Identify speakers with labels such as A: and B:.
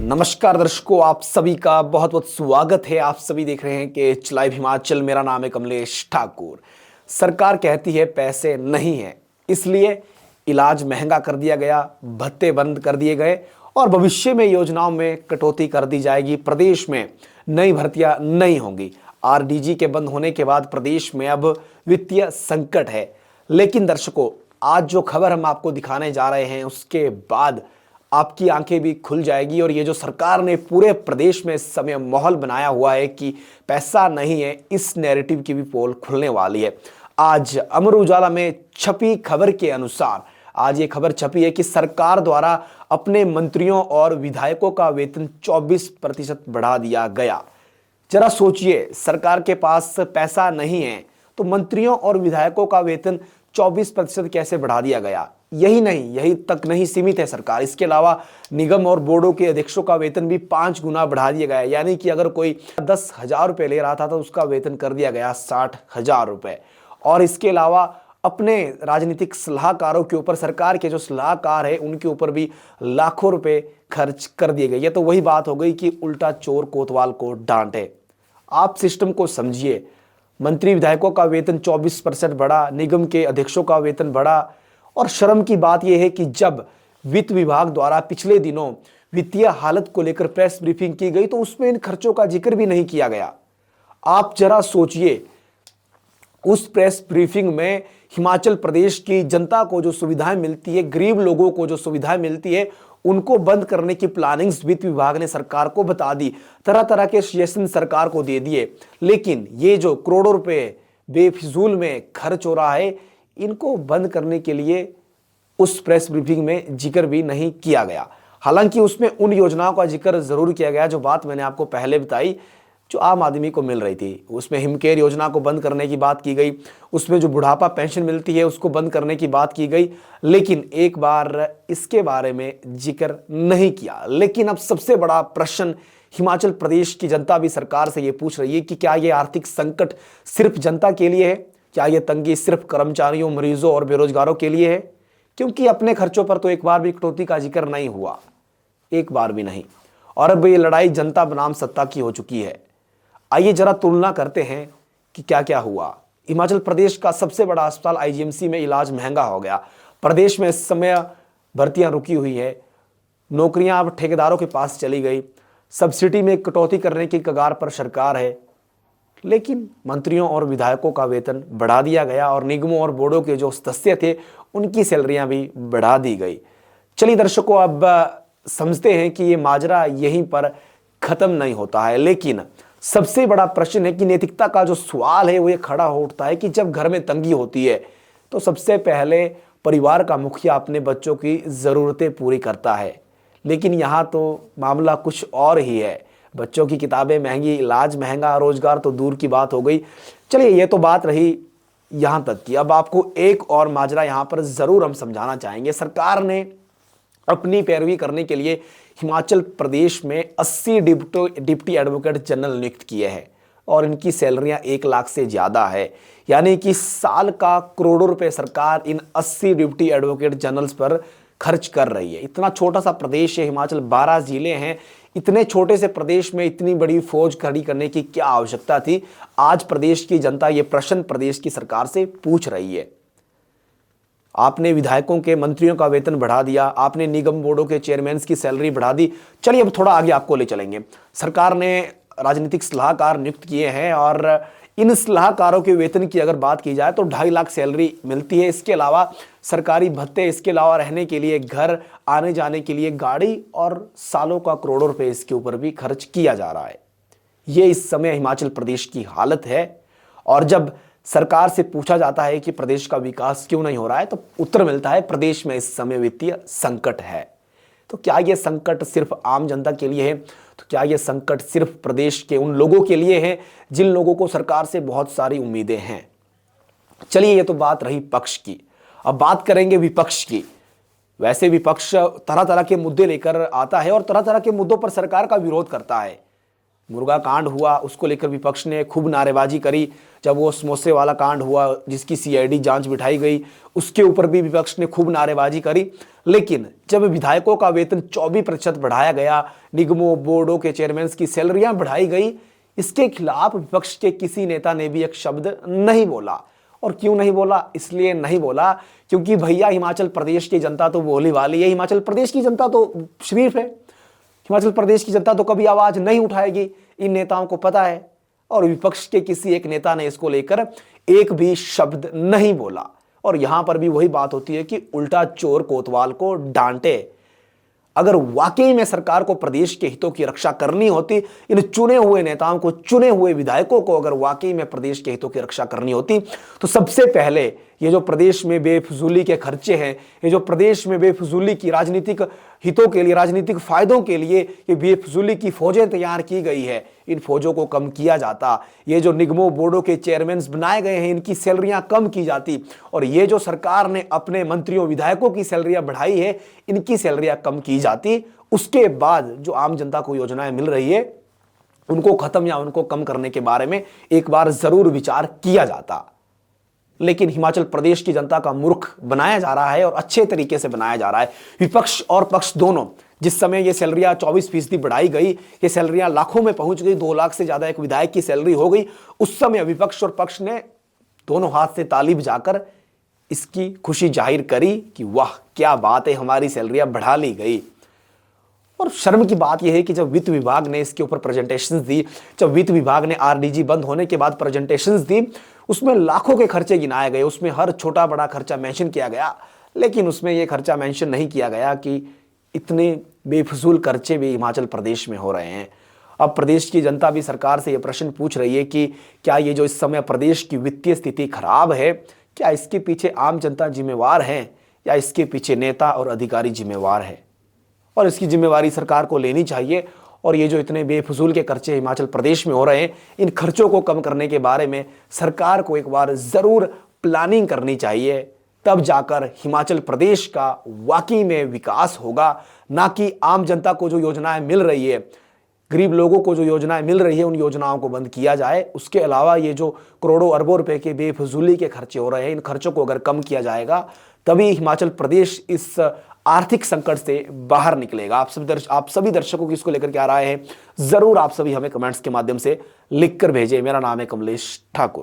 A: नमस्कार दर्शकों, आप सभी का बहुत बहुत स्वागत है। आप सभी देख रहे हैं कि लाइव हिमाचल। मेरा नाम है कमलेश ठाकुर। सरकार कहती है पैसे नहीं है, इसलिए इलाज महंगा कर दिया गया, भत्ते बंद कर दिए गए और भविष्य में योजनाओं में कटौती कर दी जाएगी। प्रदेश में नई भर्तियां नहीं होंगी। आरडीजी के बंद होने के बाद प्रदेश में अब वित्तीय संकट है। लेकिन दर्शकों, आज जो खबर हम आपको दिखाने जा रहे हैं उसके बाद आपकी आंखें भी खुल जाएगी। और ये जो सरकार ने पूरे प्रदेश में इस समय माहौल बनाया हुआ है कि पैसा नहीं है, इस नैरेटिव की भी पोल खुलने वाली है। आज अमर उजाला में छपी खबर के अनुसार आज ये खबर छपी है कि सरकार द्वारा अपने मंत्रियों और विधायकों का वेतन 24% बढ़ा दिया गया। जरा सोचिए, सरकार के पास पैसा नहीं है तो मंत्रियों और विधायकों का वेतन 24% कैसे बढ़ा दिया गया। यही नहीं, यही तक नहीं सीमित है सरकार, इसके अलावा निगम और बोर्डों के अध्यक्षों का वेतन भी 5 गुना बढ़ा दिया गया। यानी कि अगर कोई 10,000 रुपये ले रहा था तो उसका वेतन कर दिया गया 60,000 रुपये। और इसके अलावा अपने राजनीतिक सलाहकारों के ऊपर, सरकार के जो सलाहकार है उनके ऊपर भी लाखों रुपए खर्च कर दिए गए। ये तो वही बात हो गई कि उल्टा चोर कोतवाल को डांटे। आप सिस्टम को समझिए। मंत्री विधायकों का वेतन 24% बढ़ा, निगम के अध्यक्षों का वेतन बढ़ा। और शर्म की बात यह है कि जब वित्त विभाग द्वारा पिछले दिनों वित्तीय हालत को लेकर प्रेस ब्रीफिंग की गई तो उसमें इन खर्चों का जिक्र भी नहीं किया गया। आप जरा सोचिए, उस प्रेस ब्रीफिंग में हिमाचल प्रदेश की जनता को जो सुविधाएं मिलती है, गरीब लोगों को जो सुविधाएं मिलती है, उनको बंद करने की प्लानिंग्स वित्त विभाग ने सरकार को बता दी। तरह तरह के सजेशन सरकार को दे दिए। लेकिन ये जो करोड़ों रुपए बेफिजूल में खर्च हो रहा है, इनको बंद करने के लिए उस प्रेस ब्रीफिंग में जिक्र भी नहीं किया गया। हालांकि उसमें उन योजनाओं का जिक्र जरूर किया गया जो बात मैंने आपको पहले बताई, जो आम आदमी को मिल रही थी। उसमें हिमकेयर योजना को बंद करने की बात की गई, उसमें जो बुढ़ापा पेंशन मिलती है उसको बंद करने की बात की गई। लेकिन एक बार इसके बारे में जिक्र नहीं किया। लेकिन अब सबसे बड़ा प्रश्न हिमाचल प्रदेश की जनता भी सरकार से ये पूछ रही है कि क्या ये आर्थिक संकट सिर्फ जनता के लिए है? क्या ये तंगी सिर्फ कर्मचारियों, मरीजों और बेरोजगारों के लिए है? क्योंकि अपने खर्चों पर तो एक बार भी कटौती का जिक्र नहीं हुआ, एक बार भी नहीं। और अब ये लड़ाई जनता बनाम सत्ता की हो चुकी है। आइए जरा तुलना करते हैं कि क्या क्या हुआ। हिमाचल प्रदेश का सबसे बड़ा अस्पताल आईजीएमसी में इलाज महंगा हो गया। प्रदेश में इस समय भर्तियां रुकी हुई है, नौकरियां अब ठेकेदारों के पास चली गई, सब्सिडी में कटौती करने की कगार पर सरकार है। लेकिन मंत्रियों और विधायकों का वेतन बढ़ा दिया गया और निगमों और बोर्डों के जो सदस्य थे उनकी सैलरियां भी बढ़ा दी गई। चलिए दर्शकों, अब समझते हैं कि ये माजरा यहीं पर खत्म नहीं होता है। लेकिन सबसे बड़ा प्रश्न है कि नैतिकता का जो सवाल है वो ये खड़ा हो उठता है कि जब घर में तंगी होती है तो सबसे पहले परिवार का मुखिया अपने बच्चों की ज़रूरतें पूरी करता है। लेकिन यहाँ तो मामला कुछ और ही है। बच्चों की किताबें महंगी, इलाज महंगा, रोजगार तो दूर की बात हो गई। चलिए, ये तो बात रही यहाँ तक की। अब आपको एक और माजरा यहाँ पर ज़रूर हम समझाना चाहेंगे। सरकार ने अपनी पैरवी करने के लिए हिमाचल प्रदेश में 80 डिप्टी एडवोकेट जनरल नियुक्त किए हैं और इनकी सैलरियां 1 लाख से ज़्यादा है। यानी कि साल का करोड़ों रुपए सरकार इन 80 डिप्टी एडवोकेट जनरल्स पर खर्च कर रही है। इतना छोटा सा प्रदेश है हिमाचल, 12 जिले हैं। इतने छोटे से प्रदेश में इतनी बड़ी फौज खड़ी करने की क्या आवश्यकता थी? आज प्रदेश की जनता ये प्रश्न प्रदेश की सरकार से पूछ रही है। आपने विधायकों के, मंत्रियों का वेतन बढ़ा दिया, आपने निगम बोर्डों के चेयरमैन की सैलरी बढ़ा दी। चलिए अब थोड़ा आगे आपको ले चलेंगे। सरकार ने राजनीतिक सलाहकार नियुक्त किए हैं और इन सलाहकारों के वेतन की अगर बात की जाए तो 2.5 लाख सैलरी मिलती है। इसके अलावा सरकारी भत्ते, इसके अलावा रहने के लिए घर, आने जाने के लिए गाड़ी और सालों का करोड़ों रुपए इसके ऊपर भी खर्च किया जा रहा है। ये इस समय हिमाचल प्रदेश की हालत है। और जब सरकार से पूछा जाता है कि प्रदेश का विकास क्यों नहीं हो रहा है तो उत्तर मिलता है प्रदेश में इस समय वित्तीय संकट है। तो क्या यह संकट सिर्फ आम जनता के लिए है? तो क्या यह संकट सिर्फ प्रदेश के उन लोगों के लिए है जिन लोगों को सरकार से बहुत सारी उम्मीदें हैं? चलिए, ये तो बात रही पक्ष की। अब बात करेंगे विपक्ष की। वैसे विपक्ष तरह तरह के मुद्दे लेकर आता है और तरह तरह के मुद्दों पर सरकार का विरोध करता है। मुर्गा कांड हुआ, उसको लेकर विपक्ष ने खूब नारेबाजी करी। जब वो समोसे वाला कांड हुआ जिसकी सीआईडी जांच बिठाई गई, उसके ऊपर भी विपक्ष ने खूब नारेबाजी करी। लेकिन जब विधायकों का वेतन 24% बढ़ाया गया, निगमों बोर्डों के चेयरमैन की सैलरियां बढ़ाई गई, इसके खिलाफ विपक्ष के किसी नेता ने भी एक शब्द नहीं बोला। और क्यों नहीं बोला? इसलिए नहीं बोला क्योंकि भैया हिमाचल प्रदेश की जनता तो बोली वाली है, हिमाचल प्रदेश की जनता तो शरीफ है, हिमाचल प्रदेश की जनता तो कभी आवाज नहीं उठाएगी, इन नेताओं को पता है। और विपक्ष के किसी एक नेता ने इसको लेकर एक भी शब्द नहीं बोला। और यहां पर भी वही बात होती है कि उल्टा चोर कोतवाल को डांटे। अगर वाकई में सरकार को प्रदेश के हितों की रक्षा करनी होती, इन चुने हुए नेताओं को, चुने हुए विधायकों को अगर वाकई में प्रदेश के हितों की रक्षा करनी होती, तो सबसे पहले ये जो प्रदेश में बेफजूली के खर्चे हैं, ये जो प्रदेश में बेफजूली की राजनीतिक हितों के लिए, राजनीतिक फायदों के लिए ये बेफजूली की फौजें तैयार की गई है, इन फौजों को कम किया जाता। ये जो निगमों बोर्डों के चेयरमैन बनाए गए हैं, इनकी सैलरियां कम की जाती। और ये जो सरकार ने अपने मंत्रियों विधायकों की सैलरियां बढ़ाई है, इनकी सैलरियां कम की जाती। उसके बाद जो आम जनता को योजनाएं मिल रही है, उनको खत्म या उनको कम करने के बारे में एक बार जरूर विचार किया जाता। लेकिन हिमाचल प्रदेश की जनता का मूर्ख बनाया जा रहा है और अच्छे तरीके से बनाया जा रहा है। विपक्ष और पक्ष दोनों, जिस समय ये सैलरियां 24% बढ़ाई गई, ये सैलरियां लाखों में पहुंच गई, 2 लाख से ज्यादा एक विधायक की सैलरी हो गई, उस समय विपक्ष और पक्ष ने दोनों हाथ से ताली बजाकर इसकी खुशी जाहिर करी कि वाह क्या बात है, हमारी सैलरियां बढ़ा ली गई। और शर्म की बात यह है कि जब वित्त विभाग ने इसके ऊपर प्रेजेंटेशंस दी, जब वित्त विभाग ने आरडीजी बंद होने के बाद प्रेजेंटेशंस दी, उसमें लाखों के खर्चे गिनाए गए, उसमें हर छोटा बड़ा खर्चा मेंशन किया गया। लेकिन उसमें यह खर्चा मेंशन नहीं किया गया कि इतने बेफजूल खर्चे भी हिमाचल प्रदेश में हो रहे हैं। अब प्रदेश की जनता भी सरकार से यह प्रश्न पूछ रही है कि क्या ये जो इस समय प्रदेश की वित्तीय स्थिति खराब है, क्या इसके पीछे आम जनता जिम्मेवार है या इसके पीछे नेता और अधिकारी जिम्मेवार है? और इसकी जिम्मेवारी सरकार को लेनी चाहिए। और ये जो इतने बेफजूल के खर्चे हिमाचल प्रदेश में हो रहे हैं, इन खर्चों को कम करने के बारे में सरकार को एक बार जरूर प्लानिंग करनी चाहिए। तब जाकर हिमाचल प्रदेश का वाकई में विकास होगा, ना कि आम जनता को जो योजनाएं मिल रही है, गरीब लोगों को जो योजनाएं मिल रही है, उन योजनाओं को बंद किया जाए। उसके अलावा ये जो करोड़ों अरबों रुपए के बेफजूली के खर्चे हो रहे हैं, इन खर्चों को अगर कम किया जाएगा, तभी हिमाचल प्रदेश इस आर्थिक संकट से बाहर निकलेगा। आप सभी दर्शकों की इसको लेकर क्या राय है, जरूर आप सभी हमें कमेंट्स के माध्यम से लिखकर भेजें। मेरा नाम है कमलेश ठाकुर।